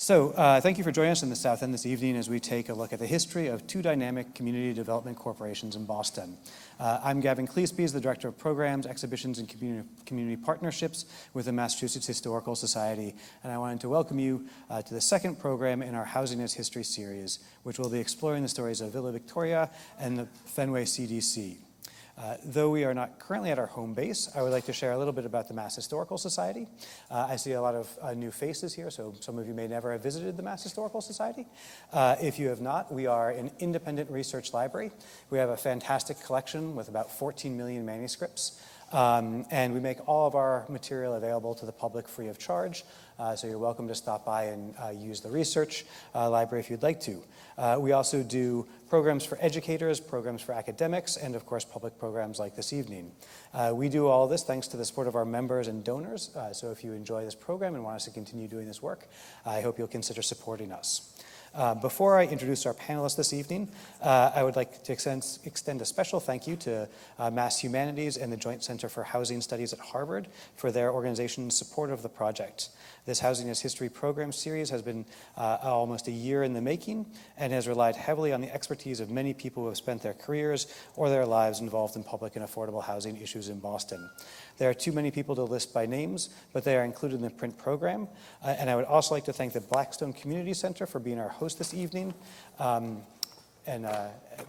Thank you for joining us in the South End this evening as we take a look at the history of two dynamic community development corporations in Boston. I'm Gavin Cleesby, the Director of Programs, Exhibitions, and Community Partnerships with the Massachusetts Historical Society, and I wanted to welcome you to the second program in our Housing as History series, which will be exploring the stories of Villa Victoria and the Fenway CDC. Though we are not currently at our home base, I would like to share a little bit about the Mass Historical Society. I see a lot of new faces here, so some of you may never have visited the Mass Historical Society. If you have not, we are an independent research library. We have a fantastic collection with about 14 million manuscripts. And we make all of our material available to the public free of charge. So you're welcome to stop by and use the research library if you'd like to. We also do programs for educators, programs for academics, and of course public programs like this evening. We do all this thanks to the support of our members and donors. So if you enjoy this program and want us to continue doing this work, I hope you'll consider supporting us. Before I introduce our panelists this evening, I would like to extend a special thank you to Mass Humanities and the Joint Center for Housing Studies at Harvard for their organization's support of the project. This Housing as History program series has been almost a year in the making and has relied heavily on the expertise of many people who have spent their careers or their lives involved in public and affordable housing issues in Boston. There are too many people to list by names, but they are included in the print program. And I would also like to thank the Blackstone Community Center for being our host this evening and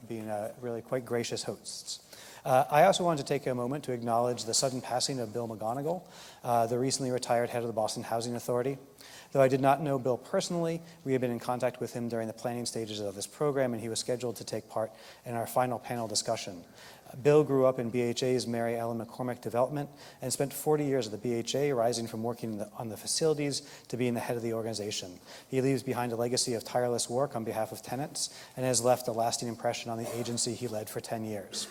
being really quite gracious hosts. I also want to take a moment to acknowledge the sudden passing of Bill Mcgonagall, the recently retired head of the Boston Housing Authority. Though I did not know Bill personally, we have been in contact with him during the planning stages of this program, and he was scheduled to take part in our final panel discussion. Bill grew up in BHA's Mary Ellen McCormick development and spent 40 years at the BHA, rising from working on the facilities to being the head of the organization. He leaves behind a legacy of tireless work on behalf of tenants and has left a lasting impression on the agency he led for 10 years.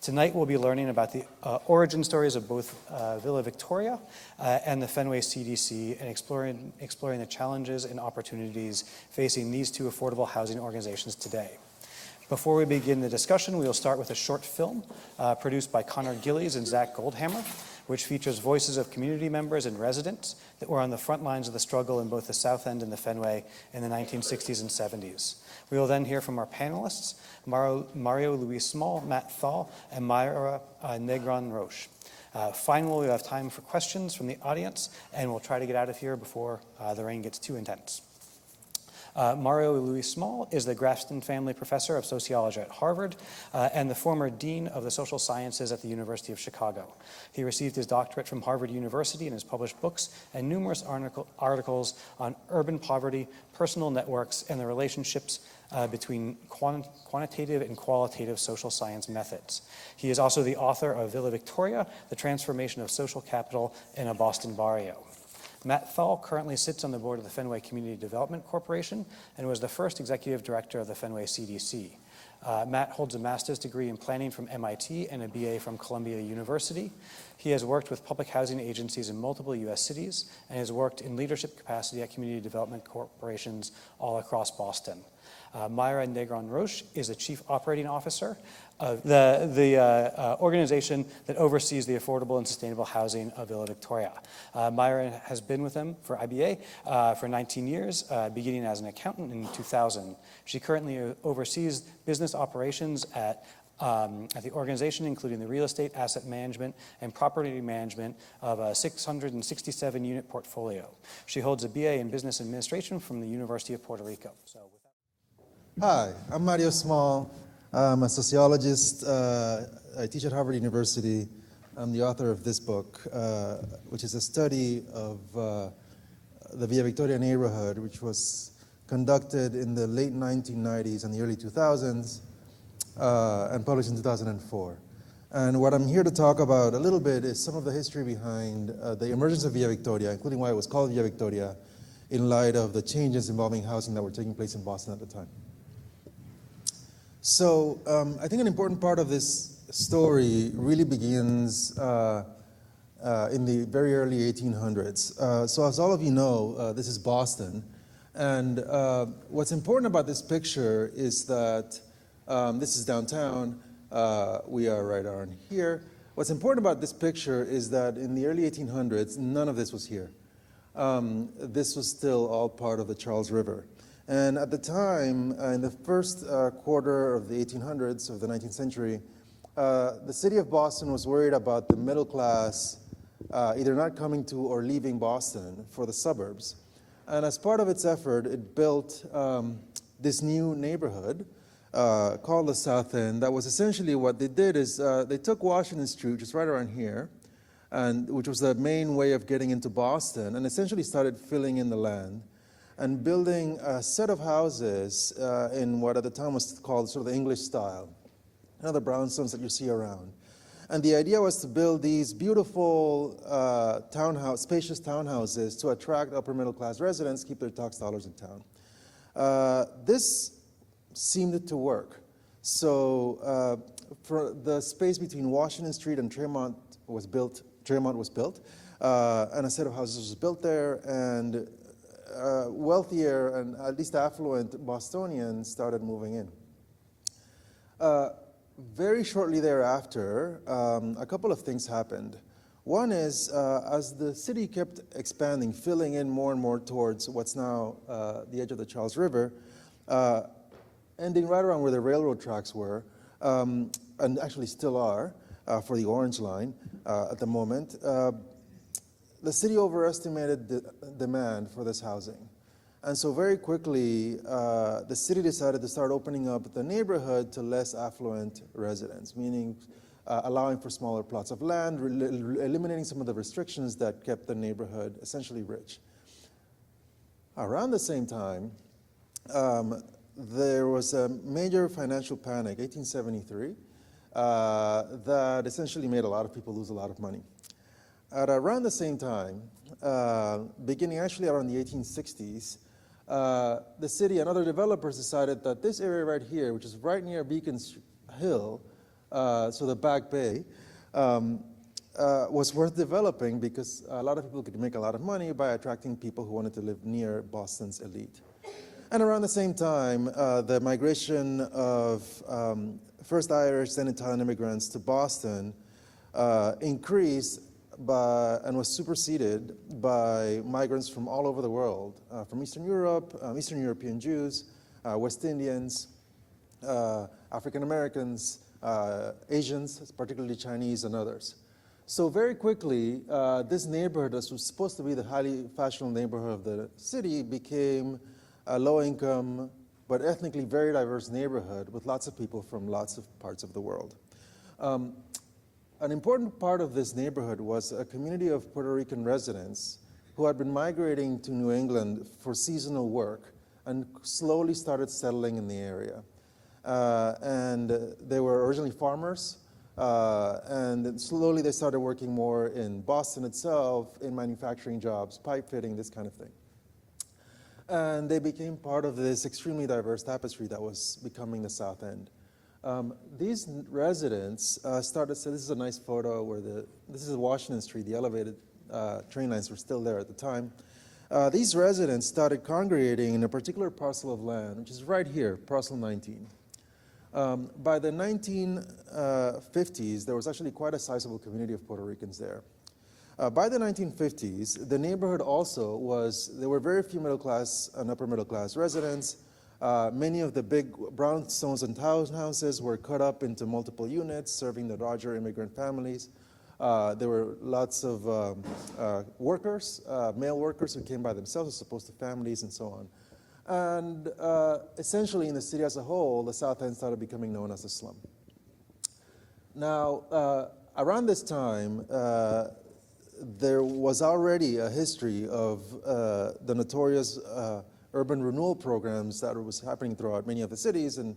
Tonight we'll be learning about the origin stories of both Villa Victoria and the Fenway CDC and exploring the challenges and opportunities facing these two affordable housing organizations today. Before we begin the discussion, we will start with a short film produced by Connor Gillies and Zach Goldhammer, which features voices of community members and residents that were on the front lines of the struggle in both the South End and the Fenway in the 1960s and 70s. We will then hear from our panelists, Mario Luis Small, Matt Thall, and Mayra Negrón-Roche. Finally, we'll have time for questions from the audience, and we'll try to get out of here before the rain gets too intense. Mario Luis Small is the Grafstein Family Professor of Sociology at Harvard and the former Dean of the Social Sciences at the University of Chicago. He received his doctorate from Harvard University and has published books and numerous articles on urban poverty, personal networks, and the relationships between quantitative and qualitative social science methods. He is also the author of Villa Victoria, The Transformation of Social Capital in a Boston Barrio. Matt Thall currently sits on the board of the Fenway Community Development Corporation and was the first executive director of the Fenway CDC. Matt holds a master's degree in planning from MIT and a BA from Columbia University. He has worked with public housing agencies in multiple U.S. cities and has worked in leadership capacity at community development corporations all across Boston. Mayra Negrón-Roche is the Chief Operating Officer of the organization that oversees the affordable and sustainable housing of Villa Victoria. Mayra has been with them for IBA for 19 years, beginning as an accountant in 2000. She currently oversees business operations at the organization, including the real estate, asset management, and property management of a 667-unit portfolio. She holds a BA in business administration from the University of Puerto Rico. Hi, I'm Mario Small. I'm a sociologist. I teach at Harvard University. I'm the author of this book, which is a study of the Villa Victoria neighborhood, which was conducted in the late 1990s and the early 2000s and published in 2004. And what I'm here to talk about a little bit is some of the history behind the emergence of Villa Victoria, including why it was called Villa Victoria, in light of the changes involving housing that were taking place in Boston at the time. So I think an important part of this story really begins in the very early 1800s. So as all of you know, this is Boston. And what's important about this picture is that this is downtown. We are right around here. What's important about this picture is that in the early 1800s, none of this was here. this was still all part of the Charles River. And at the time, in the first quarter of the 1800s, of the 19th century, the city of Boston was worried about the middle class either not coming to or leaving Boston for the suburbs. And as part of its effort, it built this new neighborhood called the South End. That was essentially what they did is they took Washington Street, which is right around here, and which was the main way of getting into Boston, and essentially started filling in the land and building a set of houses in what at the time was called sort of the English style, the brownstones that you see around. And the idea was to build these beautiful spacious townhouses to attract upper middle class residents, keep their tax dollars in town. This seemed to work. So for the space between Washington Street and Tremont was built, and a set of houses was built there, and wealthier and at least affluent Bostonians started moving in. Very shortly thereafter, a couple of things happened. One is, as the city kept expanding, filling in more and more towards what's now the edge of the Charles River, ending right around where the railroad tracks were, and actually still are for the Orange Line at the moment, the city overestimated the demand for this housing. And so very quickly, the city decided to start opening up the neighborhood to less affluent residents, meaning allowing for smaller plots of land, eliminating some of the restrictions that kept the neighborhood essentially rich. Around the same time, there was a major financial panic, 1873, that essentially made a lot of people lose a lot of money. At around the same time, beginning actually around the 1860s, the city and other developers decided that this area right here, which is right near Beacon Hill, so the Back Bay, was worth developing because a lot of people could make a lot of money by attracting people who wanted to live near Boston's elite. And around the same time, the migration of first Irish, then Italian immigrants to Boston increased and was superseded by migrants from all over the world, from Eastern Europe, Eastern European Jews, West Indians, African Americans, Asians, particularly Chinese and others. So very quickly, this neighborhood that was supposed to be the highly fashionable neighborhood of the city became a low-income but ethnically very diverse neighborhood with lots of people from lots of parts of the world. An important part of this neighborhood was a community of Puerto Rican residents who had been migrating to New England for seasonal work and slowly started settling in the area. And they were originally farmers, and slowly they started working more in Boston itself, in manufacturing jobs, pipe fitting, this kind of thing. And they became part of this extremely diverse tapestry that was becoming the South End. These residents started, so this is a nice photo where this is Washington Street, the elevated train lines were still there at the time. These residents started congregating in a particular parcel of land, which is right here, parcel 19. By the 1950s, there was actually quite a sizable community of Puerto Ricans there. By the 1950s, the neighborhood also there were very few middle class and upper middle class residents. Many of the big brownstones and townhouses were cut up into multiple units, serving the larger immigrant families. There were lots of workers, male workers who came by themselves as opposed to families and so on. And essentially in the city as a whole, the South End started becoming known as a slum. Now, around this time, there was already a history of the notorious urban renewal programs that was happening throughout many of the cities, and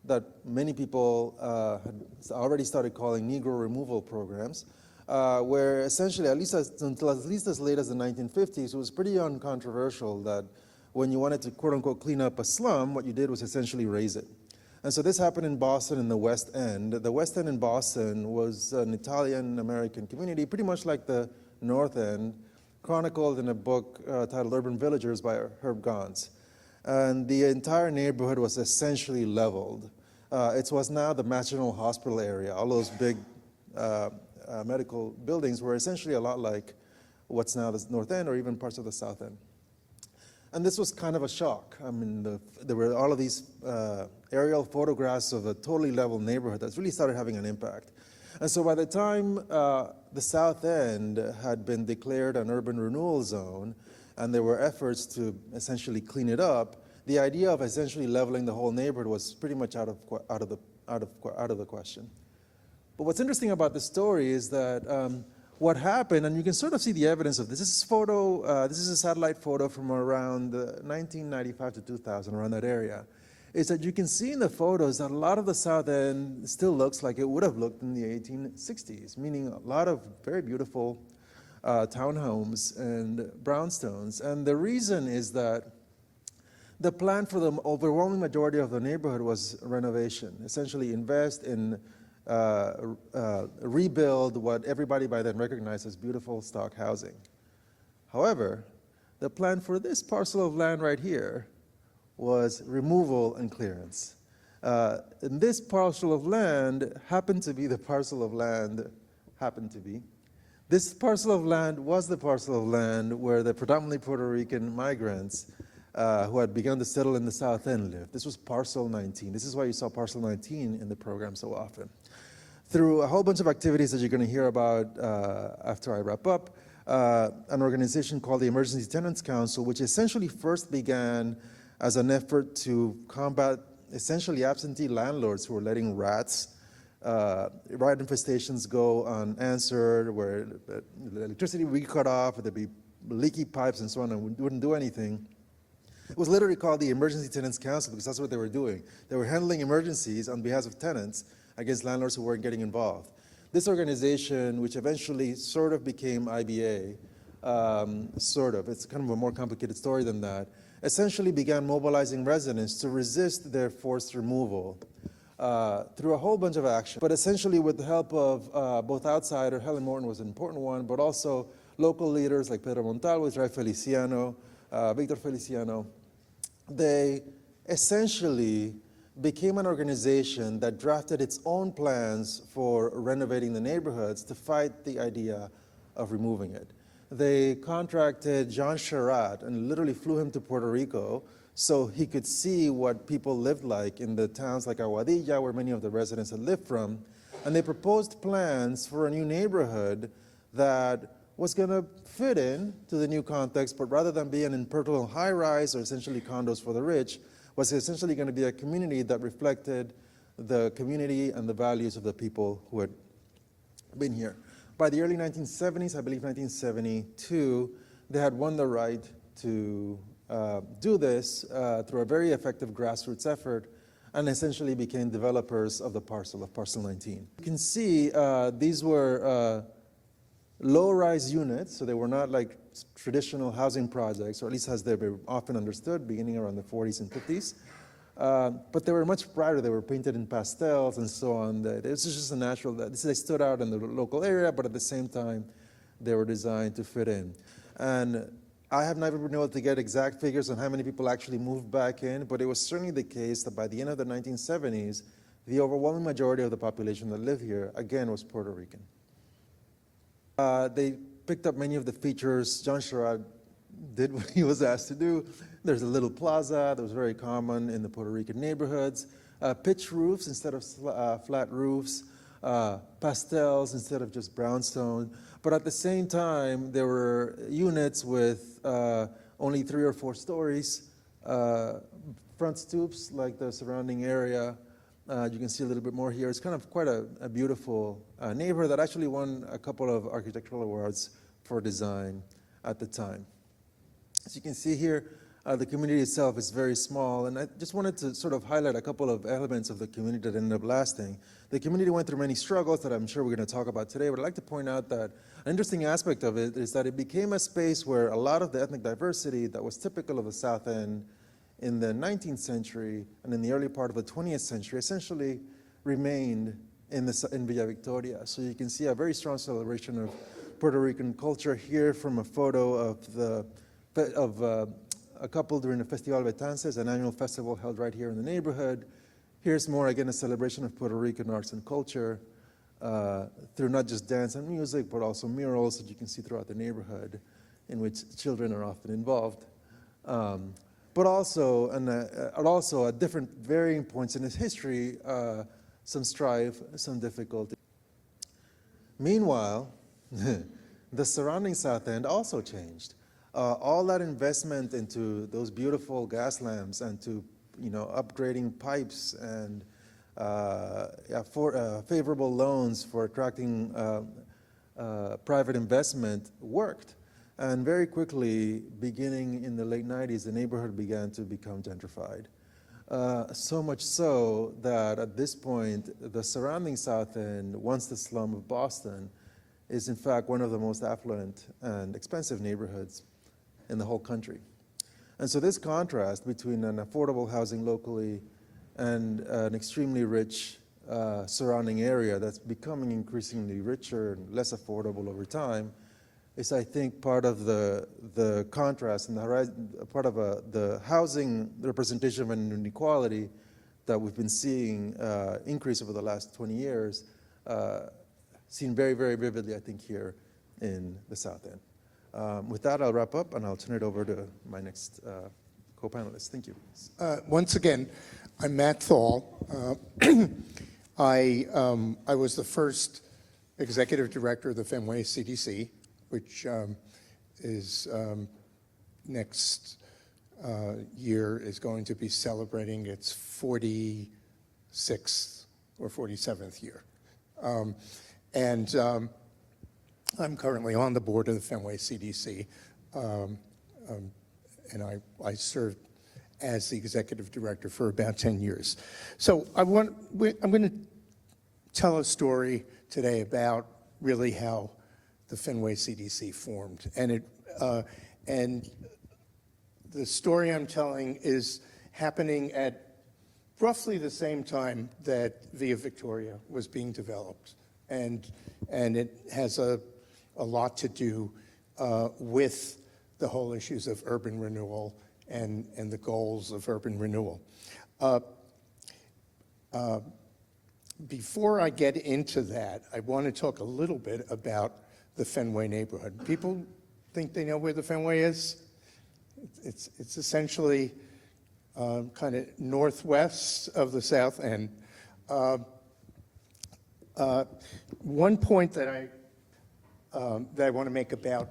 that many people had already started calling Negro removal programs, where essentially, until at least as late as the 1950s, it was pretty uncontroversial that when you wanted to quote-unquote clean up a slum, what you did was essentially raze it. And so this happened in Boston in the West End. The West End in Boston was an Italian-American community, pretty much like the North End, chronicled in a book titled Urban Villagers by Herb Gans. And the entire neighborhood was essentially leveled. It was now the Maginot Hospital area. All those big medical buildings were essentially a lot like what's now the North End or even parts of the South End. And this was kind of a shock. I mean, there were all of these aerial photographs of a totally level neighborhood that's really started having an impact. And so by the time the South End had been declared an urban renewal zone, and there were efforts to essentially clean it up, the idea of essentially leveling the whole neighborhood was pretty much out of the question. But what's interesting about this story is that what happened, and you can sort of see the evidence of this. This is a satellite photo from around 1995 to 2000, around that area. Is that you can see in the photos that a lot of the South End still looks like it would have looked in the 1860s, meaning a lot of very beautiful townhomes and brownstones. And the reason is that the plan for the overwhelming majority of the neighborhood was renovation, essentially invest in rebuild what everybody by then recognized as beautiful stock housing. However, the plan for this parcel of land right here was removal and clearance. And this parcel of land happened to be the parcel of land, this parcel of land was the parcel of land where the predominantly Puerto Rican migrants who had begun to settle in the South End lived. This was parcel 19. This is why you saw parcel 19 in the program so often. Through a whole bunch of activities that you're going to hear about after I wrap up, an organization called the Emergency Tenants Council, which essentially first began as an effort to combat essentially absentee landlords who were letting rat infestations go unanswered, where the electricity would be cut off, there'd be leaky pipes and so on, and wouldn't do anything. It was literally called the Emergency Tenants Council because that's what they were doing. They were handling emergencies on behalf of tenants against landlords who weren't getting involved. This organization, which eventually sort of became IBA, it's kind of a more complicated story than that, essentially began mobilizing residents to resist their forced removal through a whole bunch of action. But essentially with the help of both outsider, Helen Morton was an important one, but also local leaders like Pedro Montalvo, Israel Feliciano, Victor Feliciano, they essentially became an organization that drafted its own plans for renovating the neighborhoods to fight the idea of removing it. They contracted John Sherratt and literally flew him to Puerto Rico so he could see what people lived like in the towns like Aguadilla, where many of the residents had lived from. And they proposed plans for a new neighborhood that was going to fit in to the new context, but rather than be an impersonal high-rise or essentially condos for the rich, was essentially going to be a community that reflected the community and the values of the people who had been here. By the early 1970s, I believe 1972, they had won the right to do this through a very effective grassroots effort and essentially became developers of the parcel, of parcel 19. You can see these were low-rise units, so they were not like traditional housing projects, or at least as they were often understood, beginning around the 40s and 50s. But they were much brighter. They were painted in pastels and so on. It was just a natural, they stood out in the local area, but at the same time, they were designed to fit in. And I have never been able to get exact figures on how many people actually moved back in, but it was certainly the case that by the end of the 1970s, the overwhelming majority of the population that lived here, again, was Puerto Rican. They picked up many of the features John Sherratt did what he was asked to do. There's a little plaza that was very common in the Puerto Rican neighborhoods, pitch roofs instead of flat roofs, pastels instead of just brownstone. But at the same time, there were units with only 3 or 4 stories, front stoops like the surrounding area. You can see a little bit more here. It's kind of quite a beautiful neighborhood that actually won a couple of architectural awards for design at the time. As you can see here, the community itself is very small, and I just wanted to sort of highlight a couple of elements of the community that ended up lasting. The community went through many struggles that I'm sure we're going to talk about today, but I'd like to point out that an interesting aspect of it is that it became a space where a lot of the ethnic diversity that was typical of the South End in the 19th century and in the early part of the 20th century essentially remained in Villa Victoria. So you can see a very strong celebration of Puerto Rican culture here from a photo of a couple during the Festival Betances, an annual festival held right here in the neighborhood. Here's more, again, a celebration of Puerto Rican arts and culture. through not just dance and music, but also murals that you can see throughout the neighborhood in which children are often involved. But also, at different varying points in its history, some strife, some difficulty. Meanwhile, the surrounding South End also changed. All that investment into those beautiful gas lamps and to upgrading pipes and favorable loans for attracting private investment worked. And very quickly, beginning in the late 90s, the neighborhood began to become gentrified. So much so that at this point, the surrounding South End, once the slum of Boston, is in fact one of the most affluent and expensive neighborhoods in the whole country. And so this contrast between an affordable housing locally and an extremely rich surrounding area that's becoming increasingly richer and less affordable over time is, I think, part of the contrast and the horizon, part of the housing representation of an inequality that we've been seeing increase over the last 20 years, seen very, very vividly, I think, here in the South End. With that, I'll wrap up, and I'll turn it over to my next co-panelist. Thank you. Once again, I'm Matt Thall. I was the first executive director of the Fenway CDC, which is next year is going to be celebrating its 46th or 47th year. And I'm currently on the board of the Fenway CDC, and I served as the executive director for about 10 years. So I'm going to tell a story today about really how the Fenway CDC formed. And the story I'm telling is happening at roughly the same time that Via Victoria was being developed. And it has a lot to do with the whole issues of urban renewal and the goals of urban renewal. Before I get into that, I want to talk a little bit about the Fenway neighborhood. People think they know where the Fenway is. It's essentially kind of northwest of the South End. One point that I want to make about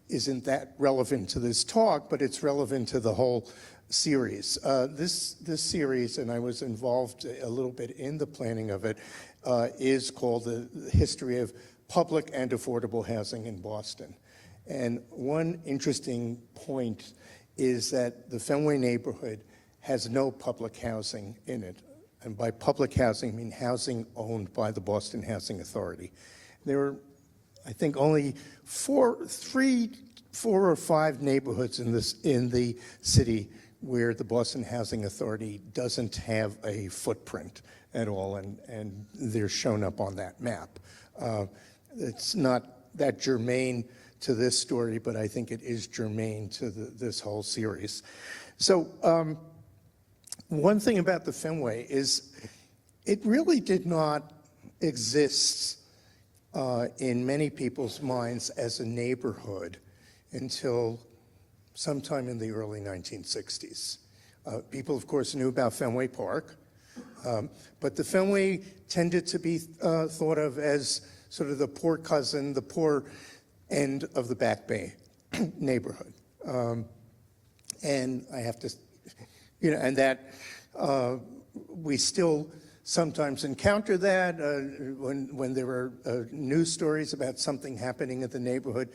isn't that relevant to this talk, but it's relevant to the whole series. This series, and I was involved a little bit in the planning of it, is called The History of Public and Affordable Housing in Boston. And one interesting point is that the Fenway neighborhood has no public housing in it. And by public housing, I mean housing owned by the Boston Housing Authority. There are, I think, only four or five neighborhoods in the city where the Boston Housing Authority doesn't have a footprint at all, and they're shown up on that map. It's not that germane to this story, but I think it is germane to this whole series. So one thing about the Fenway is it really did not exist in many people's minds as a neighborhood until sometime in the early 1960s. People, of course, knew about Fenway Park, but the Fenway tended to be thought of as sort of the poor cousin, the poor end of the Back Bay neighborhood. And I have to, and that we still sometimes encounter that when there are news stories about something happening at the neighborhood.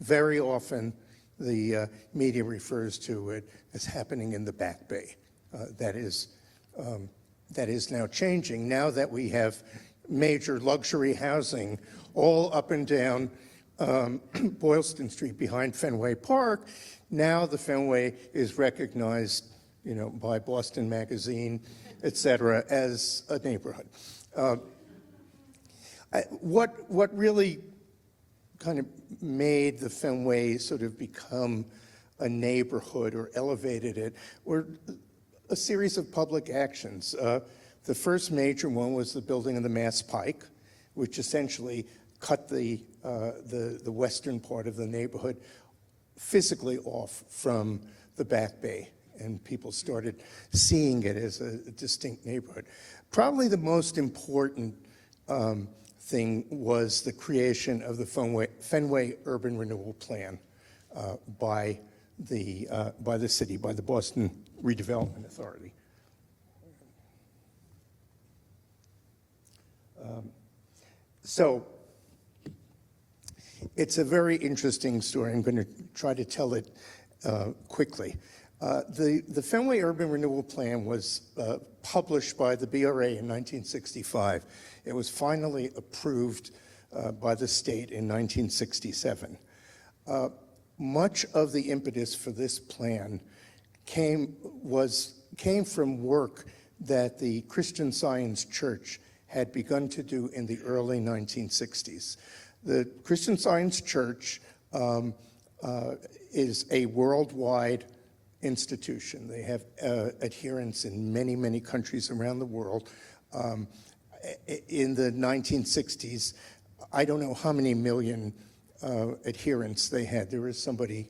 Very often the media refers to it as happening in the Back Bay. That is now changing. Now that we have major luxury housing all up and down Boylston Street behind Fenway Park, now the Fenway is recognized, by Boston Magazine, et cetera, as a neighborhood. What really kind of made the Fenway sort of become a neighborhood or elevated it were a series of public actions. The first major one was the building of the Mass Pike, which essentially cut the western part of the neighborhood physically off from the Back Bay, and people started seeing it as a distinct neighborhood. Probably the most important thing was the creation of the Fenway Urban Renewal Plan by the city, by the Boston Redevelopment Authority. So it's a very interesting story. I'm going to try to tell it quickly. The Fenway Urban Renewal Plan was published by the BRA in 1965. It was finally approved by the state in 1967. Much of the impetus for this plan came from work that the Christian Science Church had begun to do in the early 1960s. The Christian Science Church is a worldwide institution. They have adherents in many, many countries around the world. In the 1960s, I don't know how many million adherents they had. There is somebody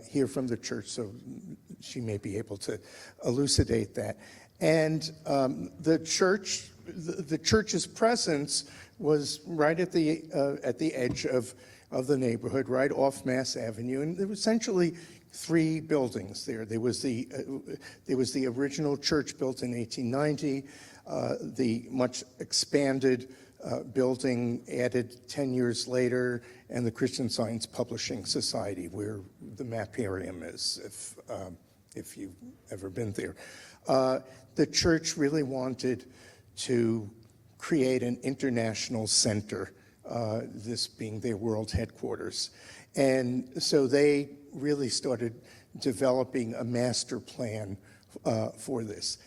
here from the church, so she may be able to elucidate that. And the church's presence was right at the edge of the neighborhood, right off Mass Avenue, and there were essentially three buildings there. There was the original church built in 1890, the much expanded building added 10 years later, and the Christian Science Publishing Society, where the Maparium is, if you've ever been there. The church really wanted to create an international center, this being their world headquarters. And so they really started developing a master plan for this.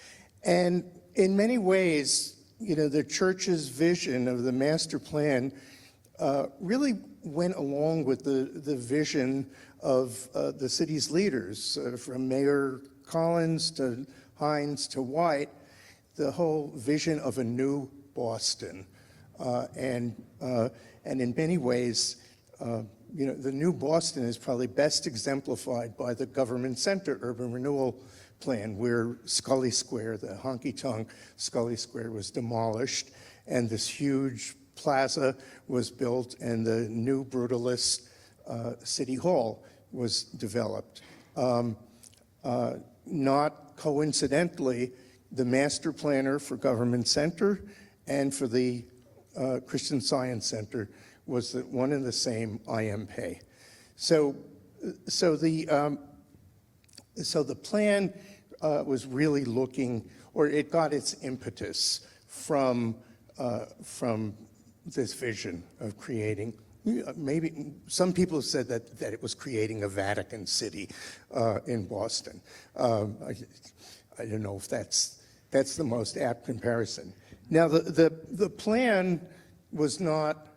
And in many ways, you know, the church's vision of the master plan really went along with the vision of the city's leaders, from Mayor Collins to Hines to White, the whole vision of a new Boston. And in many ways, you know, the new Boston is probably best exemplified by the Government Center Urban Renewal Plan, where Scully Square, the honky-tonk Scully Square, was demolished, and this huge plaza was built, and the new brutalist City Hall was developed. Not coincidentally, the master planner for Government Center and for the Christian Science Center was the one and the same I.M. Pei. So the plan was really looking, or it got its impetus from this vision of creating. Maybe some people have said that it was creating a Vatican City in Boston. I don't know if that's the most apt comparison. Now, the plan was not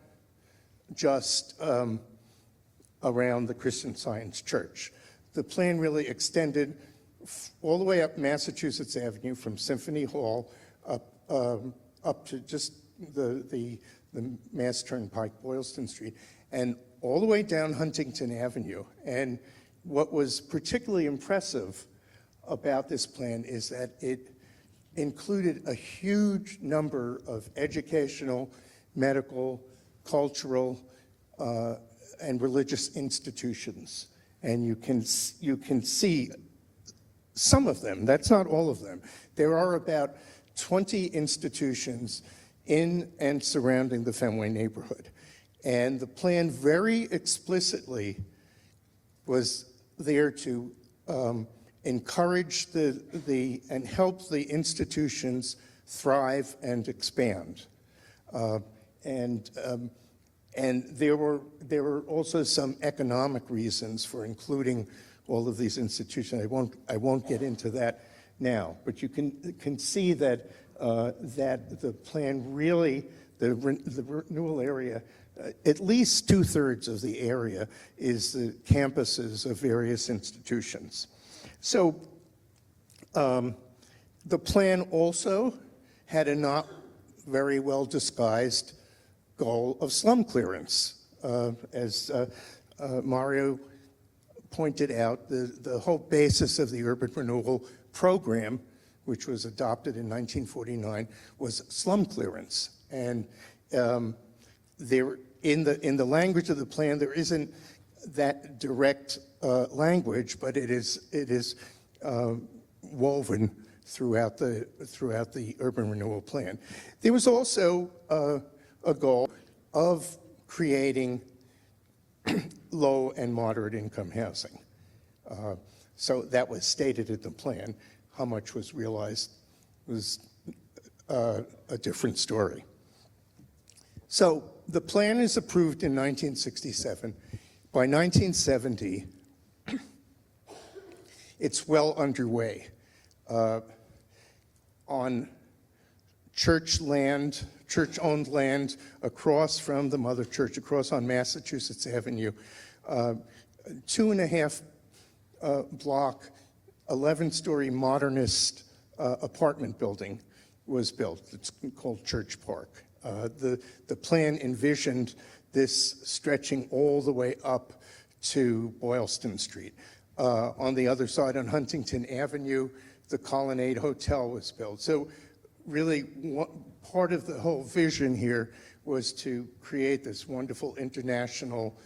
just around the Christian Science Church. The plan really extended all the way up Massachusetts Avenue from Symphony Hall up to just the Mass Turnpike, Boylston Street, and all the way down Huntington Avenue. And what was particularly impressive about this plan is that it included a huge number of educational, medical, cultural, and religious institutions. And you can see some of them, that's not all of them. There are about 20 institutions in and surrounding the Fenway neighborhood. And the plan very explicitly was there to encourage and help the institutions thrive and expand. And there were also some economic reasons for including all of these institutions. I won't get into that now, but you can see that the plan really, the renewal area, at least 2/3 of the area is the campuses of various institutions. So the plan also had a not very well disguised goal of slum clearance. As Mario pointed out, the whole basis of the urban renewal program, which was adopted in 1949, was slum clearance. And there, in the language of the plan, there isn't that direct language, but it is woven throughout the urban renewal plan. There was also a goal of creating low and moderate income housing. So that was stated in the plan. How much was realized was a different story. So the plan is approved in 1967. By 1970, it's well underway. On church-owned land across from the mother church, across on Massachusetts Avenue, 2.5 block, 11-story modernist apartment building was built. It's called Church Park. The plan envisioned this stretching all the way up to Boylston Street. On the other side, on Huntington Avenue, the Colonnade Hotel was built. So really, part of the whole vision here was to create this wonderful international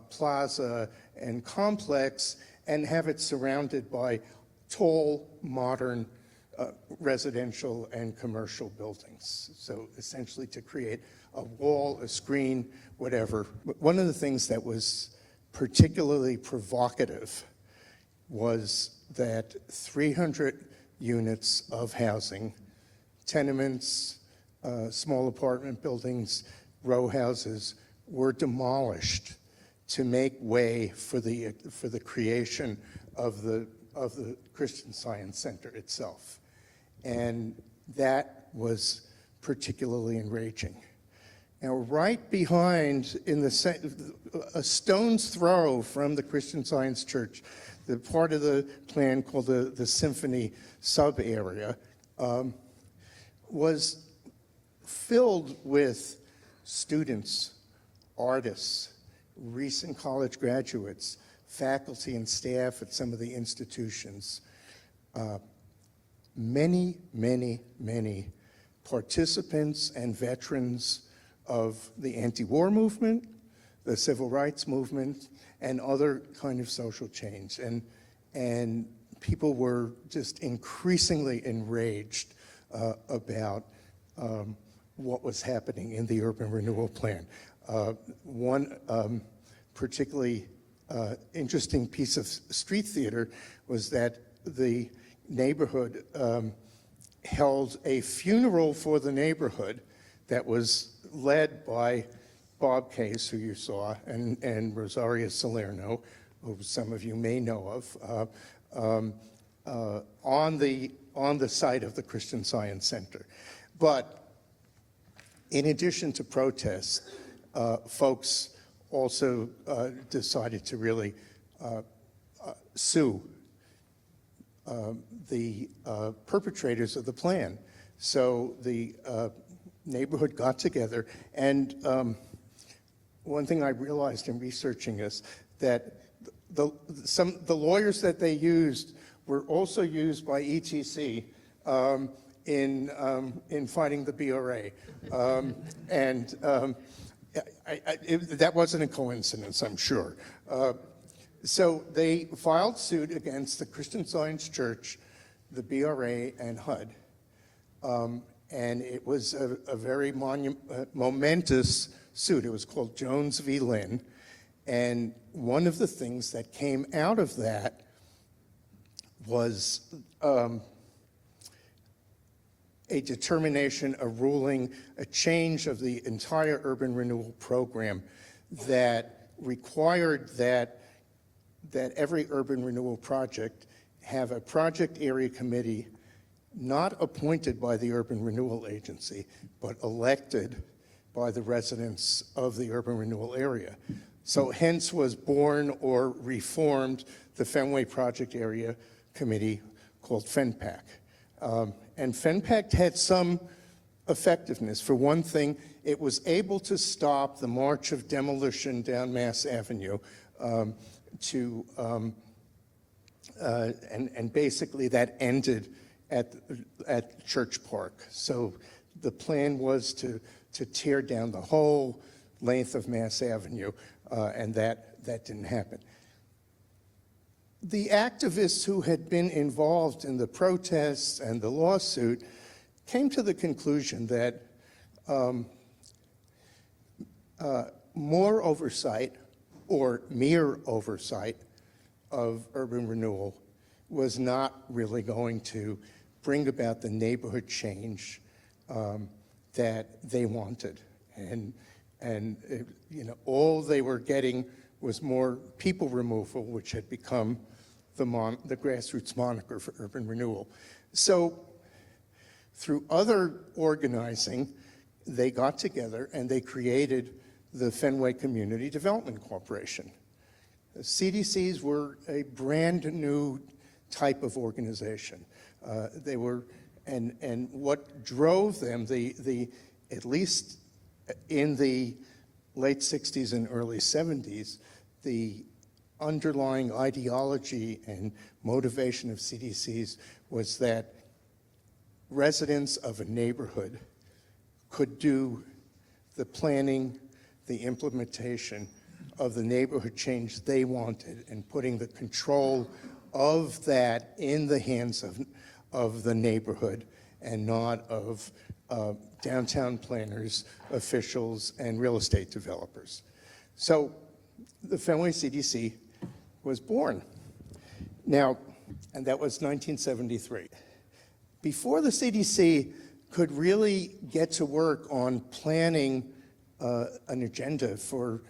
plaza and complex and have it surrounded by tall, modern residential and commercial buildings. So essentially to create a wall, a screen, whatever. One of the things that was particularly provocative was that 300 units of housing, tenements, small apartment buildings, row houses, were demolished to make way for the creation of the Christian Science Center itself. And that was particularly enraging. Now, right behind, a stone's throw from the Christian Science Church, the part of the plan called the Symphony sub-area, was filled with students, artists, recent college graduates, faculty and staff at some of the institutions. Many, many, many participants and veterans of the anti-war movement, the civil rights movement, and other kind of social change. And people were just increasingly enraged about what was happening in the urban renewal plan. One particularly interesting piece of street theater was that the neighborhood held a funeral for the neighborhood that was led by Bob Case, who you saw, and Rosaria Salerno, who some of you may know of, on the site of the Christian Science Center. But in addition to protests, folks also decided to really sue the perpetrators of the plan. So the neighborhood got together, and one thing I realized in researching this, that the lawyers that they used were also used by ETC in fighting the BRA. That wasn't a coincidence, I'm sure. So they filed suit against the Christian Science Church, the BRA, and HUD. And it was a very momentous suit. It was called Jones v. Lynn. And one of the things that came out of that was a determination, a ruling, a change of the entire urban renewal program that required that every urban renewal project have a project area committee not appointed by the urban renewal agency, but elected by the residents of the urban renewal area. So hence was born or reformed the Fenway Project Area Committee called FENPAC. And FENPAC had some effectiveness. For one thing, it was able to stop the march of demolition down Mass Avenue and basically that ended at Church Park. So the plan was to tear down the whole length of Mass Avenue, and that didn't happen. The activists who had been involved in the protests and the lawsuit came to the conclusion that more oversight or mere oversight of urban renewal was not really going to bring about the neighborhood change that they wanted. And all they were getting was more people removal, which had become the grassroots moniker for urban renewal. So through other organizing, they got together and they created the Fenway Community Development Corporation. The CDCs were a brand new type of organization. They were, and what drove them, at least in the late 60s and early 70s, the underlying ideology and motivation of CDCs was that residents of a neighborhood could do the planning, the implementation of the neighborhood change they wanted, and putting the control of that in the hands of the neighborhood and not of downtown planners, officials, and real estate developers. So the Fenway CDC was born. Now, and that was 1973. Before the CDC could really get to work on planning an agenda for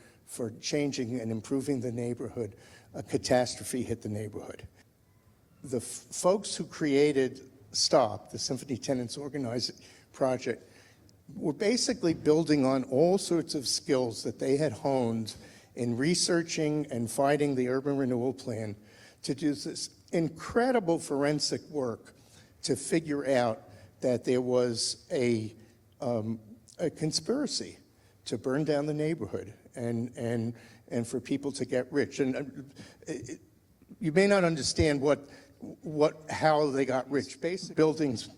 changing and improving the neighborhood, a catastrophe hit the neighborhood. The folks who created STOP, the Symphony Tenants Organizing Project, were basically building on all sorts of skills that they had honed in researching and fighting the Urban Renewal Plan to do this incredible forensic work to figure out that there was a conspiracy to burn down the neighborhood and for people to get rich. And you may not understand how they got rich. Basic buildings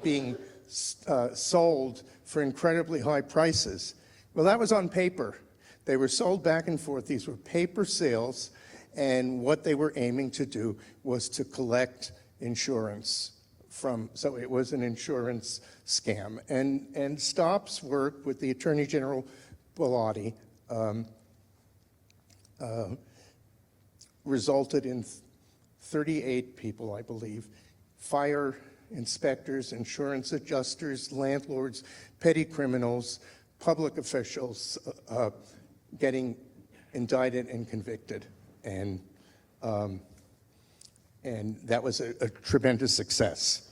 being sold for incredibly high prices. Well, that was on paper. They were sold back and forth. These were paper sales, and what they were aiming to do was to collect insurance so it was an insurance scam. And STOP's work with the Attorney General Bellotti resulted in 38 people, I believe, fire inspectors, insurance adjusters, landlords, petty criminals, public officials getting indicted and convicted. And that was a tremendous success.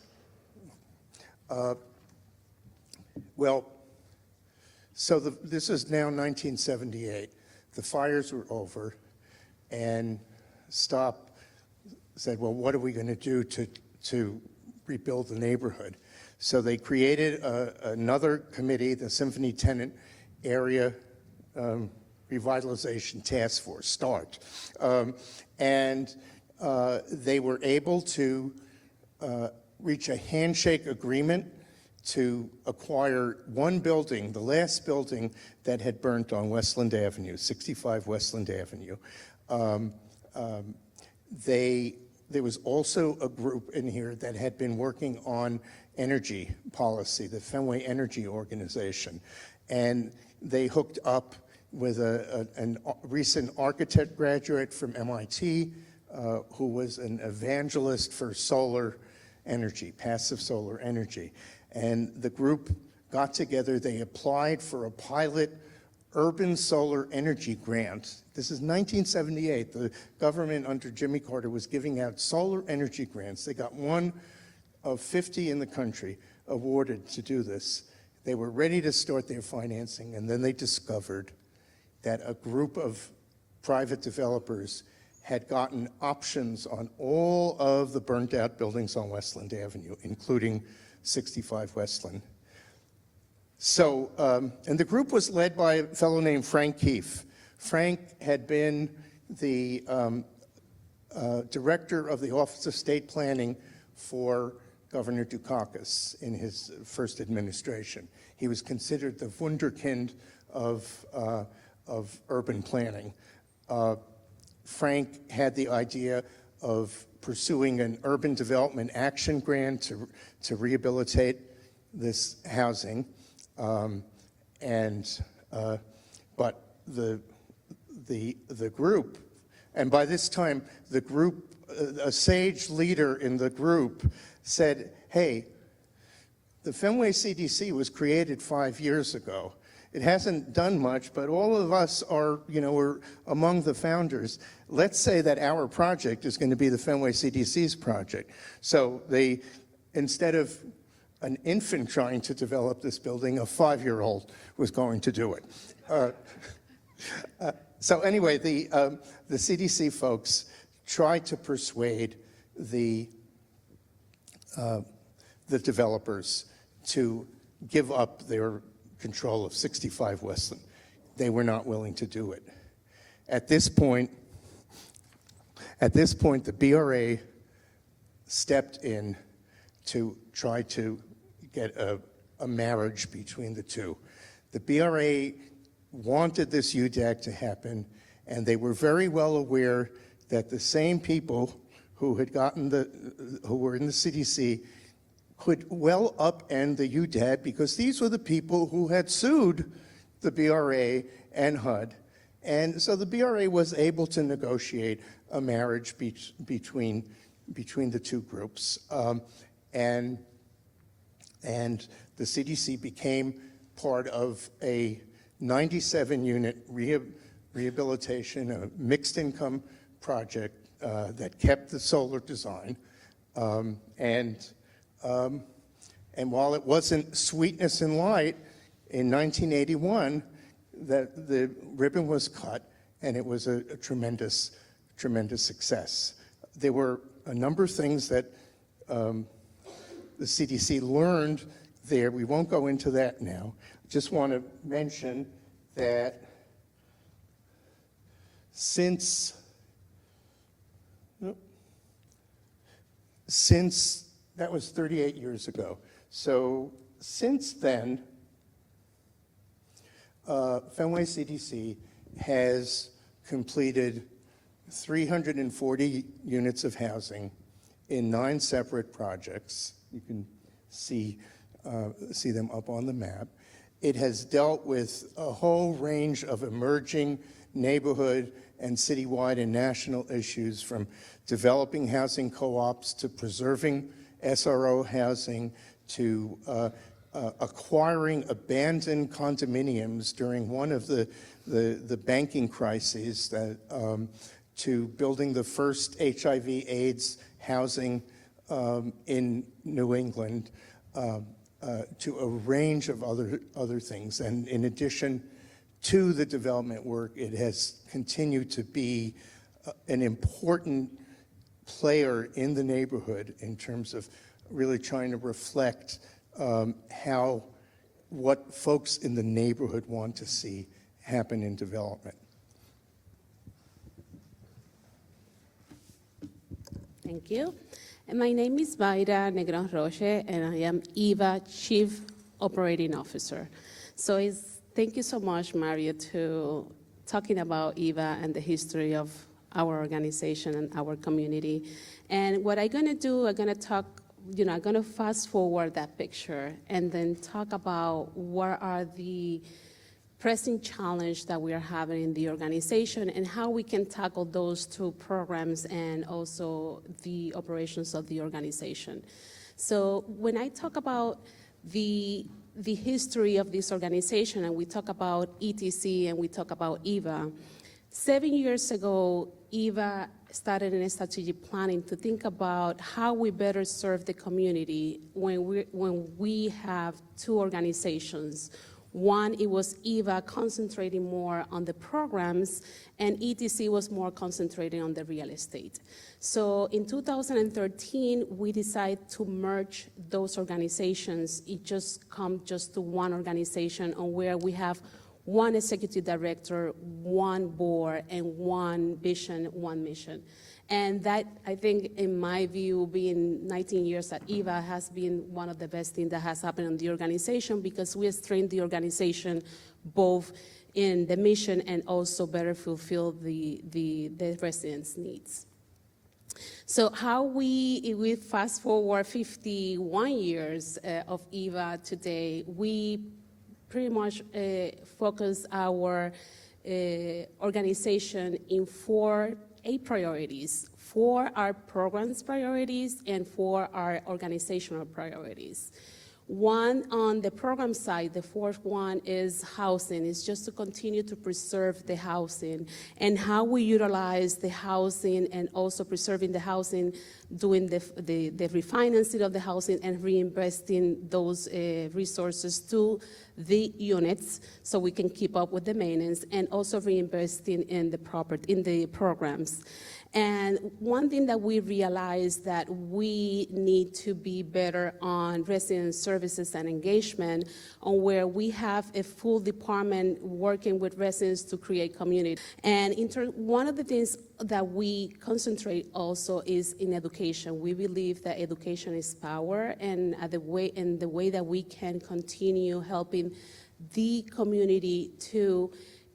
This is now 1978. The fires were over, and STOP said, well, what are we going to do to rebuild the neighborhood? So they created another committee, the Symphony Tenant Area Revitalization Task Force, START. And they were able to reach a handshake agreement to acquire one building, the last building that had burnt on Westland Avenue, 65 Westland Avenue. There was also a group in here that had been working on energy policy, the Fenway Energy Organization. And they hooked up with a recent architect graduate from MIT who was an evangelist for solar energy, passive solar energy. And the group got together, they applied for a pilot urban solar energy grant. This is 1978. The government under Jimmy Carter was giving out solar energy grants. They got one of 50 in the country awarded to do this. They were ready to start their financing, and then they discovered that a group of private developers had gotten options on all of the burnt out buildings on Westland Avenue, including 65 Westland. So, and the group was led by a fellow named Frank Keefe. Frank had been the director of the Office of State Planning for Governor Dukakis in his first administration. He was considered the wunderkind of urban planning. Frank had the idea of pursuing an urban development action grant to rehabilitate this housing, but the group, and by this time the group, a sage leader in the group said, hey, the Fenway CDC was created 5 years ago. It hasn't done much, but all of us are, we're among the founders. Let's say that our project is going to be the Fenway CDC's project. So they, instead of an infant trying to develop this building, a 5-year-old was going to do it. So anyway, the CDC folks tried to persuade the developers to give up their control of 65 Westland. They were not willing to do it. At this point, the BRA stepped in to try to get a marriage between the two. The BRA wanted this UDAC to happen, and they were very well aware that the same people who had who were in the CDC could well upend the UDAD, because these were the people who had sued the BRA and HUD. And so the BRA was able to negotiate a marriage between the two groups. And the CDC became part of a 97-unit rehabilitation, a mixed income project that kept the solar design. And while it wasn't sweetness and light, in 1981, the ribbon was cut, and it was a tremendous, tremendous success. There were a number of things that the CDC learned there. We won't go into that now. I just want to mention that since that was 38 years ago. So since then, Fenway CDC has completed 340 units of housing in 9 separate projects. You can see them up on the map. It has dealt with a whole range of emerging neighborhood and citywide and national issues, from developing housing co-ops to preserving SRO housing to acquiring abandoned condominiums during one of the banking crises, to building the first HIV/AIDS housing in New England, to a range of other things. And in addition to the development work, it has continued to be an important player in the neighborhood in terms of really trying to reflect what folks in the neighborhood want to see happen in development. Thank you. And my name is Mayra Negrón-Roche, and I am EVA Chief Operating Officer. So thank you so much, Mario, to talking about EVA and the history of our organization and our community. And what I'm going to do, I'm going to talk, I'm going to fast forward that picture and then talk about what are the pressing challenge that we are having in the organization and how we can tackle those two programs and also the operations of the organization. So when I talk about the history of this organization, and we talk about ETC and we talk about EVA, 7 years ago, EVA started in strategic planning to think about how we better serve the community when we have two organizations, One, it was EVA concentrating more on the programs, and ETC was more concentrating on the real estate. So in 2013, we decided to merge those organizations. It just come just to one organization on where we have one executive director, one board, and one vision, one mission. And that, I think, in my view, being 19 years at EVA, has been one of the best things that has happened in the organization, because we have strengthened the organization both in the mission and also better fulfill the residents' needs. So how we fast forward 51 years of EVA today, we pretty much focus our organization in 8 priorities: 4 are programs priorities and 4 are organizational priorities. One, on the program side, the 4th one is housing. It's just to continue to preserve the housing and how we utilize the housing, and also preserving the housing, doing the refinancing of the housing and reinvesting those resources to the units so we can keep up with the maintenance, and also reinvesting in the programs. And one thing that we realized that we need to be better on resident services and engagement, on where we have a full department working with residents to create community. And one of the things that we concentrate also is in education. We believe that education is power, and the way that we can continue helping the community to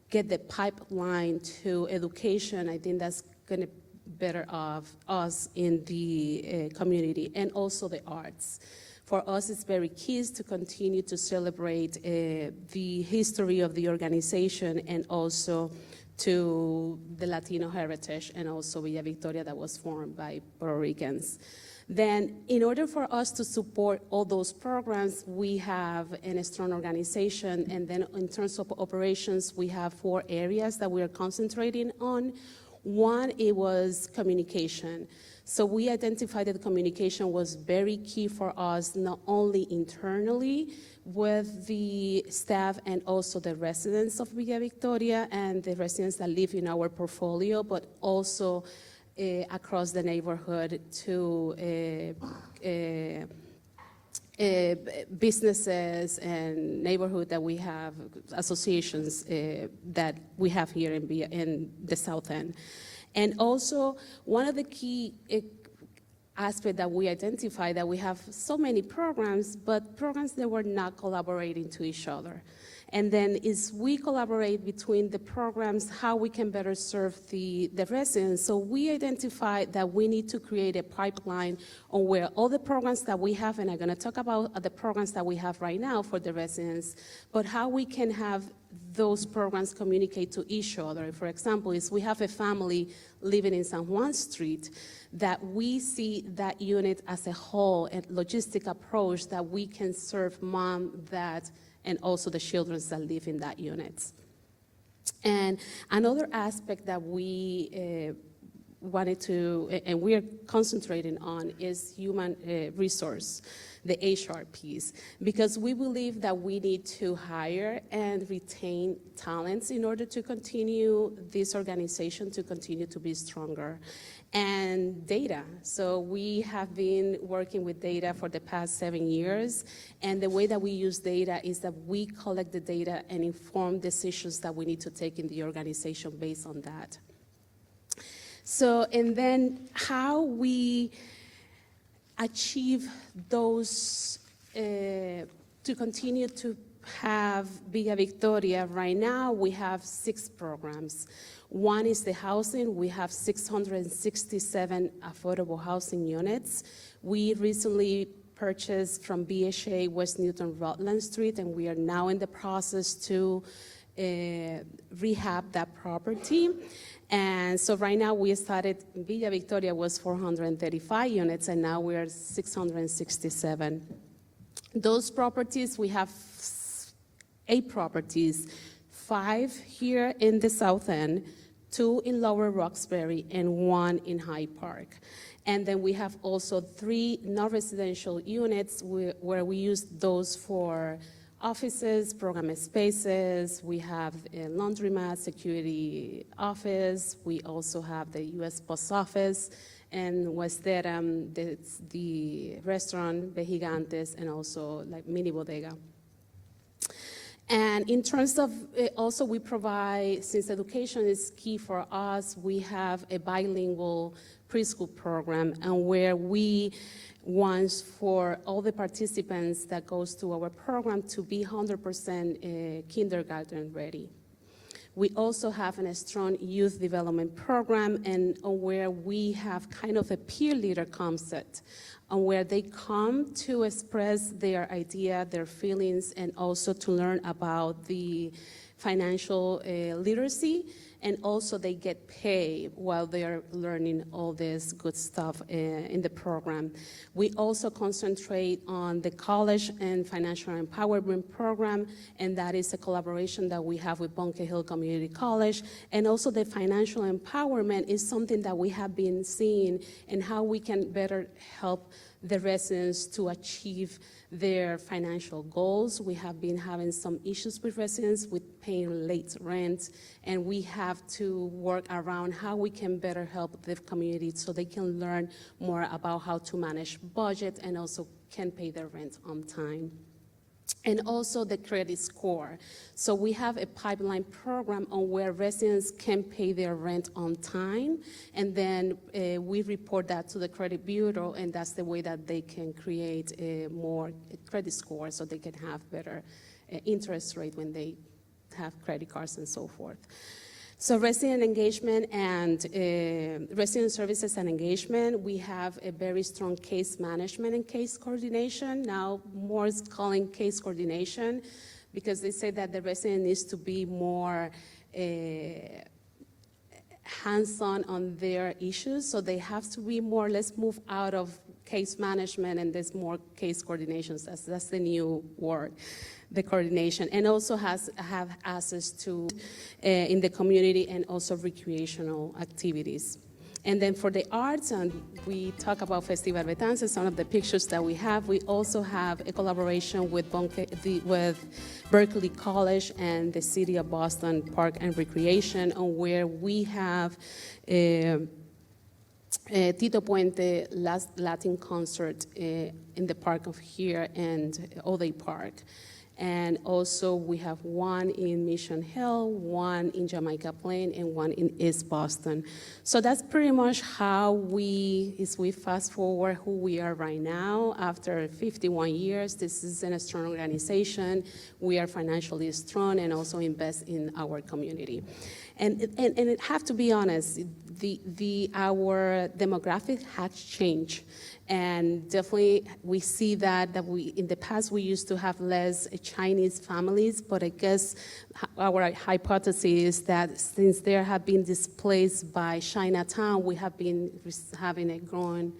get the pipeline to education, I think that's going to better of us in the community, and also the arts. For us, it's very key to continue to celebrate the history of the organization, and also to the Latino heritage, and also Villa Victoria, that was formed by Puerto Ricans. Then, in order for us to support all those programs, we have a strong organization, and then in terms of operations, we have 4 areas that we are concentrating on. One, it was communication. So we identified that communication was very key for us, not only internally with the staff and also the residents of Villa Victoria and the residents that live in our portfolio, but also across the neighborhood to businesses and neighborhood that we have, associations that we have here in the South End. And also, one of the key aspects that we identify, that we have so many programs, but programs that were not collaborating to each other. And then is we collaborate between the programs, how we can better serve the residents. So we identified that we need to create a pipeline on where all the programs that we have, and I'm going to talk about the programs that we have right now for the residents, but how we can have those programs communicate to each other. For example, is we have a family living in San Juan Street, that we see that unit as a whole, a logistic approach that we can serve mom, dad, and also the children that live in that unit. And another aspect that we wanted to, and we are concentrating on, is human resource, the HR piece, because we believe that we need to hire and retain talents in order to continue this organization to continue to be stronger. And data. So we have been working with data for the past 7 years, and the way that we use data is that we collect the data and inform decisions that we need to take in the organization based on that. So, and then how we achieve those, to continue to have Villa Victoria. Right now, we have 6 programs. One is the housing. We have 667 affordable housing units. We recently purchased from BHA West Newton Rutland Street, and we are now in the process to rehab that property. And so right now we started, Villa Victoria was 435 units, and now we are 667. Those properties, we have 8 properties, 5 here in the South End, 2 in Lower Roxbury, and 1 in Hyde Park. And then we have also 3 non-residential units where we use those for offices, program spaces. We have a laundromat, security office. We also have the U.S. Post Office, and West Dedham, the restaurant, Vejigantes, and also like mini bodega. And in terms of, also we provide, since education is key for us, we have a bilingual preschool program, and where we want for all the participants that goes to our program to be 100% kindergarten ready. We also have a strong youth development program, and where we have kind of a peer leader concept, and where they come to express their idea, their feelings, and also to learn about the financial literacy, and also they get paid while they're learning all this good stuff in the program. We also concentrate on the college and financial empowerment program, and that is a collaboration that we have with Bunker Hill Community College. And also the financial empowerment is something that we have been seeing and how we can better help the residents to achieve their financial goals. We have been having some issues with residents with paying late rent, and we have to work around how we can better help the community so they can learn more about how to manage budget and also can pay their rent on time. And also the credit score. So we have a pipeline program on where residents can pay their rent on time, and then we report that to the credit bureau, and that's the way that they can create a more credit score so they can have better interest rate when they have credit cards and so forth. So resident engagement and resident services and engagement, we have a very strong case management and case coordination. Now more is calling case coordination because they say that the resident needs to be more hands-on on their issues. So they have to be more, let's move out of case management and there's more case coordinations. That's the new word. The coordination, and also have access to in the community and also recreational activities. And then for the arts, and we talk about Festival Betance, some of the pictures that we have, we also have a collaboration with Berkeley College and the City of Boston Park and Recreation, on where we have Tito Puente Latin concert in the park of here and O'Day Park. And also we have one in Mission Hill, one in Jamaica Plain, and one in East Boston. So that's pretty much how we fast forward who we are right now. After 51 years, this is a strong organization. We are financially strong and also invest in our community. And it have to be honest, our demographic has changed. And definitely we see that in the past we used to have less Chinese families, but I guess our hypothesis is that since they have been displaced by Chinatown, we have been having a growing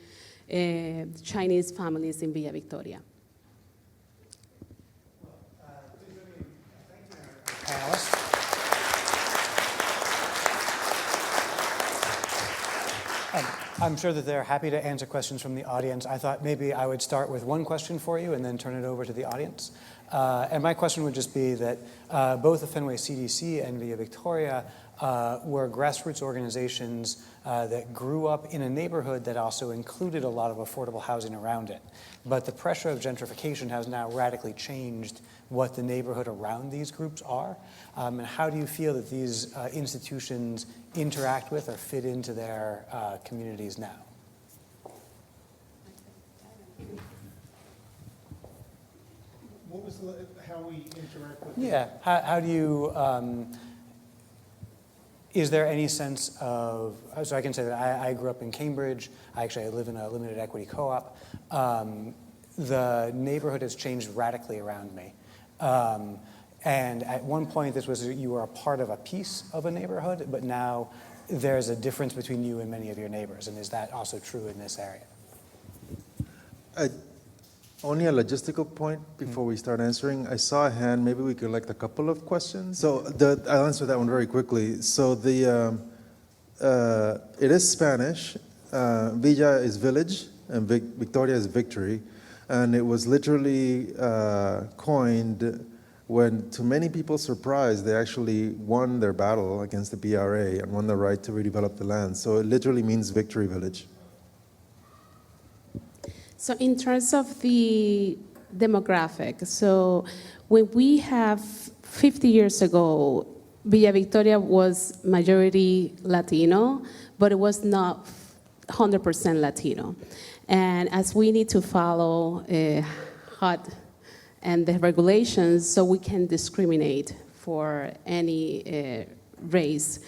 Chinese families in Villa Victoria. Alice? I'm sure that they're happy to answer questions from the audience. I thought maybe I would start with one question for you and then turn it over to the audience. And my question would just be that both the Fenway CDC and Villa Victoria were grassroots organizations that grew up in a neighborhood that also included a lot of affordable housing around it. But the pressure of gentrification has now radically changed what the neighborhood around these groups are. And how do you feel that these institutions interact with or fit into their communities now? What was how we interact with Yeah, how do you, is there any sense of, so I can say that I grew up in Cambridge. I live in a limited equity co-op. The neighborhood has changed radically around me. And at one point, you were a part of a piece of a neighborhood, but now there's a difference between you and many of your neighbors. And is that also true in this area? Only a logistical point before we start answering. I saw a hand. Maybe we could collect a couple of questions. So I'll answer that one very quickly. So it is Spanish. Villa is village, and Victoria is victory. And it was literally coined when, to many people's surprise, they actually won their battle against the BRA and won the right to redevelop the land. So it literally means victory village. So in terms of the demographic, so when we have 50 years ago, Villa Victoria was majority Latino, but it was not 100% Latino. And as we need to follow HUD and the regulations so we can discriminate for any race.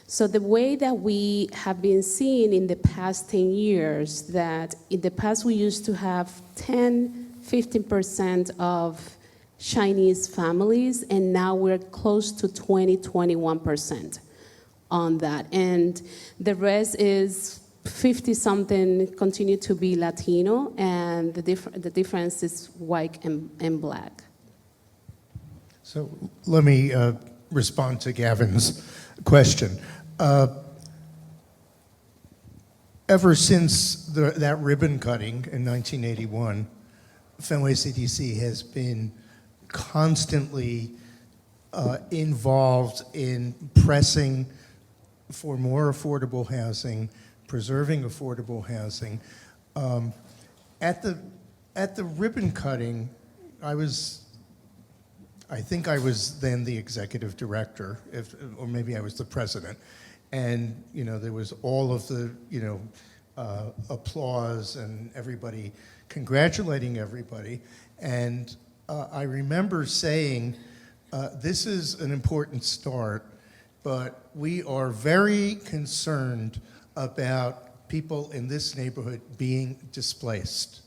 So the way that we have been seeing in the past 10 years, that in the past we used to have 10-15% of Chinese families, and now we're close to 20-21% on that. And the rest is 50-something continue to be Latino, and the difference is white and black. So let me respond to Gavin's question. Ever since that ribbon cutting in 1981, Fenway CDC has been constantly involved in pressing for more affordable housing, preserving affordable housing. At the ribbon cutting, I think I was then the executive director, or maybe I was the president, and there was all of the applause and everybody congratulating everybody, and I remember saying, this is an important start, but we are very concerned about people in this neighborhood being displaced.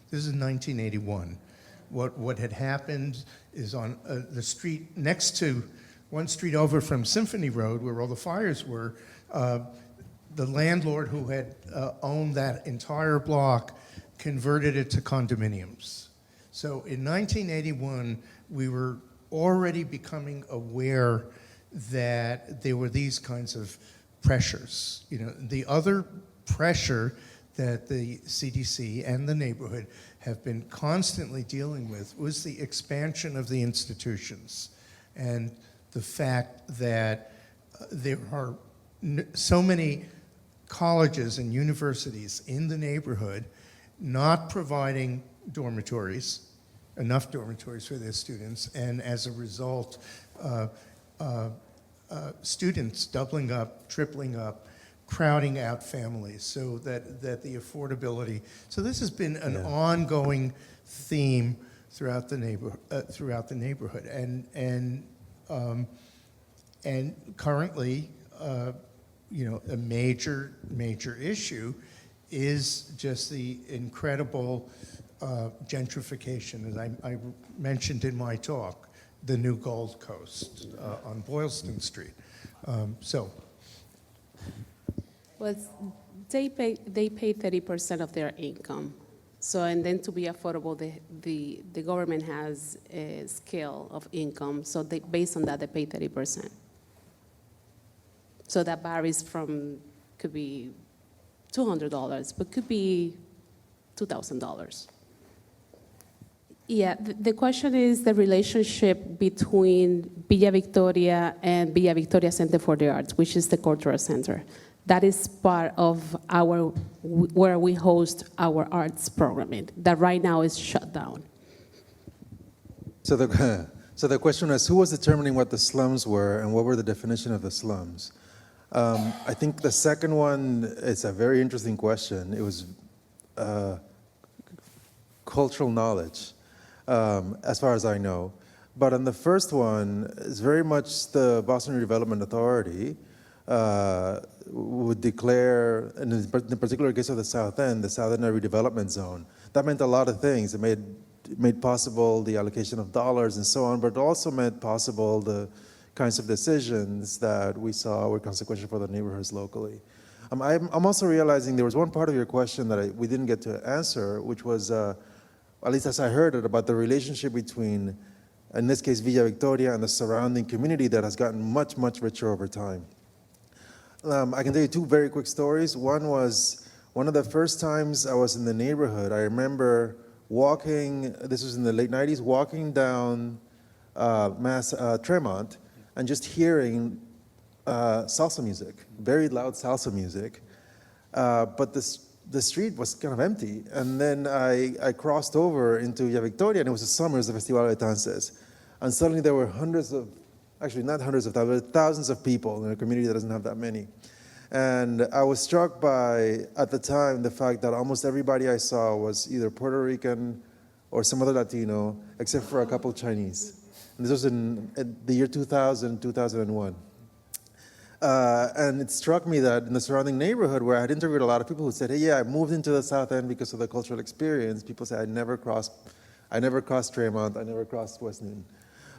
This is 1981. What had happened is on the street next to, one street over from Symphony Road, where all the fires were, the landlord who had owned that entire block converted it to condominiums. So in 1981, we were already becoming aware that there were these kinds of pressures. The other pressure that the CDC and the neighborhood have been constantly dealing with was the expansion of the institutions and the fact that there are so many colleges and universities in the neighborhood not providing dormitories, enough dormitories for their students, and as a result, students doubling up, tripling up, crowding out families, so that the affordability. So this has been an ongoing theme throughout the neighborhood, and currently, a major issue is just the incredible gentrification, as I mentioned in my talk, the new Gold Coast on Boylston Street. Well, they pay 30% of their income. So, and then to be affordable, the government has a scale of income. So based on that, they pay 30%. So that varies from, could be $200, but could be $2,000. Yeah, the question is the relationship between Villa Victoria and Villa Victoria Center for the Arts, which is the cultural center. That is part of where we host our arts programming, that right now is shut down. So the question is, who was determining what the slums were and what were the definition of the slums? I think the second one is a very interesting question. It was cultural knowledge, as far as I know. But on the first one, it's very much the Boston Redevelopment Authority would declare, in the particular case of the South End, the South End redevelopment zone. That meant a lot of things. It made possible the allocation of dollars and so on, but it also meant possible the kinds of decisions that we saw were consequential for the neighborhoods locally. I'm also realizing there was one part of your question that we didn't get to answer, which was, at least as I heard it, about the relationship between, in this case, Villa Victoria and the surrounding community that has gotten much, much richer over time. I can tell you two very quick stories. One was, one of the first times I was in the neighborhood, I remember walking, this was in the late 90s, walking down Tremont and just hearing salsa music, very loud salsa music. But the street was kind of empty. And then I crossed over into Villa Victoria, and it was the summer, it was the Festival de Dances. And suddenly there were hundreds of, actually not hundreds of thousands, but thousands of people in a community that doesn't have that many. And I was struck by, at the time, the fact that almost everybody I saw was either Puerto Rican or some other Latino, except for a couple Chinese. And this was in the year 2000, 2001. And it struck me that in the surrounding neighborhood, where I had interviewed a lot of people who said, hey, yeah, I moved into the South End because of the cultural experience, people say, I never crossed Tremont, I never crossed West Newton.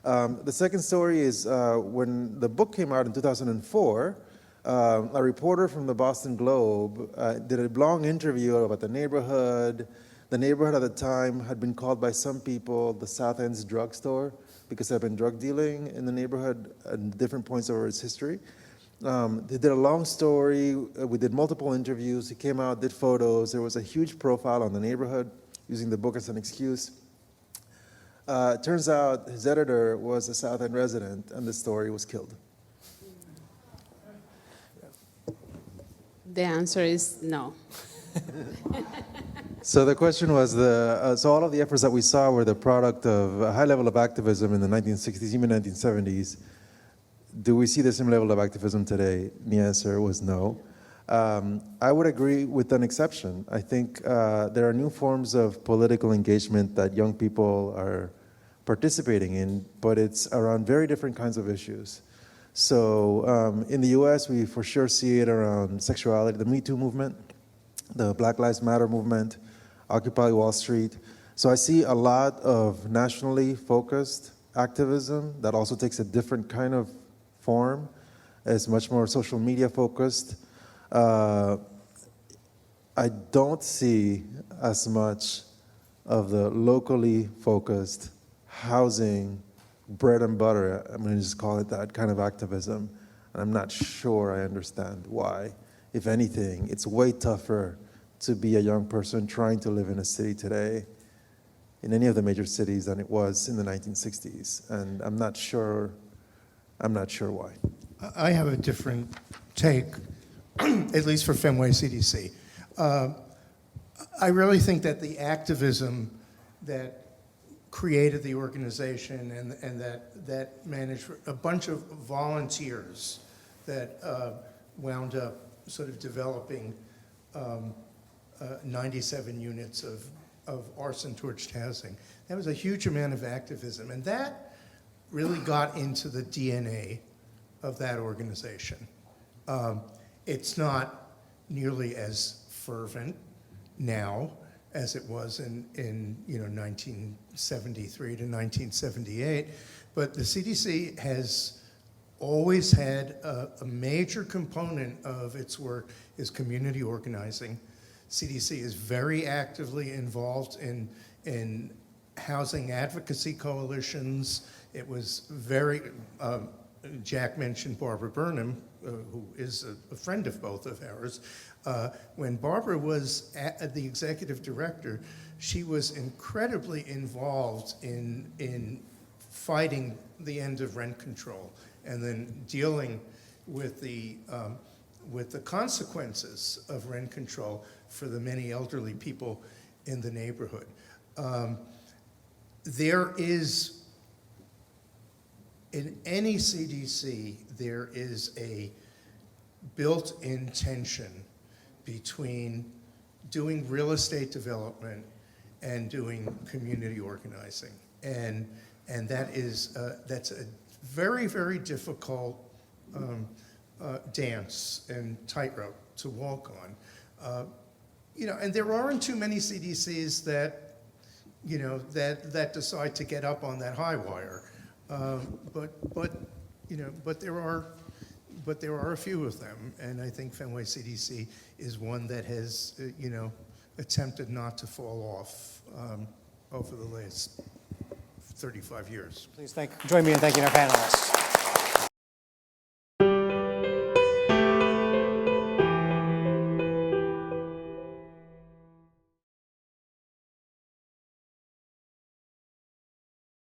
The second story is when the book came out in 2004, a reporter from the Boston Globe did a long interview about the neighborhood. The neighborhood at the time had been called by some people the South End's drugstore because there had been drug dealing in the neighborhood at different points over its history. They did a long story. We did multiple interviews. He came out, did photos. There was a huge profile on the neighborhood, using the book as an excuse. Turns out his editor was a South End resident, and the story was killed. The answer is no. So the question was, so all of the efforts that we saw were the product of a high level of activism in the 1960s, even 1970s. Do we see the same level of activism today? The answer was no. I would agree with an exception. I think there are new forms of political engagement that young people are participating in, but it's around very different kinds of issues. So in the US, we for sure see it around sexuality, the Me Too movement, the Black Lives Matter movement, Occupy Wall Street. So I see a lot of nationally focused activism that also takes a different kind of form. It's much more social media focused. I don't see as much of the locally focused housing, bread and butter, I'm going to just call it that kind of activism. And I'm not sure I understand why. If anything, it's way tougher to be a young person trying to live in a city today, in any of the major cities, than it was in the 1960s. And I'm not sure why. I have a different take, at least for Fenway CDC. I really think that the activism that created the organization and that managed a bunch of volunteers that wound up sort of developing 97 units of arson-torched housing. That was a huge amount of activism, and that really got into the DNA of that organization. It's not nearly as fervent now as it was in 1973 to 1978, but the CDC has always had a major component of its work is community organizing. CDC is very actively involved in housing advocacy coalitions. It was very, Jack mentioned Barbara Burnham, who is a friend of both of ours. When Barbara was the executive director, she was incredibly involved in fighting the end of rent control and then dealing with the consequences of rent control for the many elderly people in the neighborhood. There is, in any CDC, there is a built-in tension between doing real estate development and doing community organizing. And that is, that's a very, very difficult dance and tightrope to walk on. And there aren't too many CDCs that, that decide to get up on that high wire. But there are a few of them, and I think Fenway CDC is one that has, attempted not to fall off over the last 35 years. Please join me in thanking our panelists.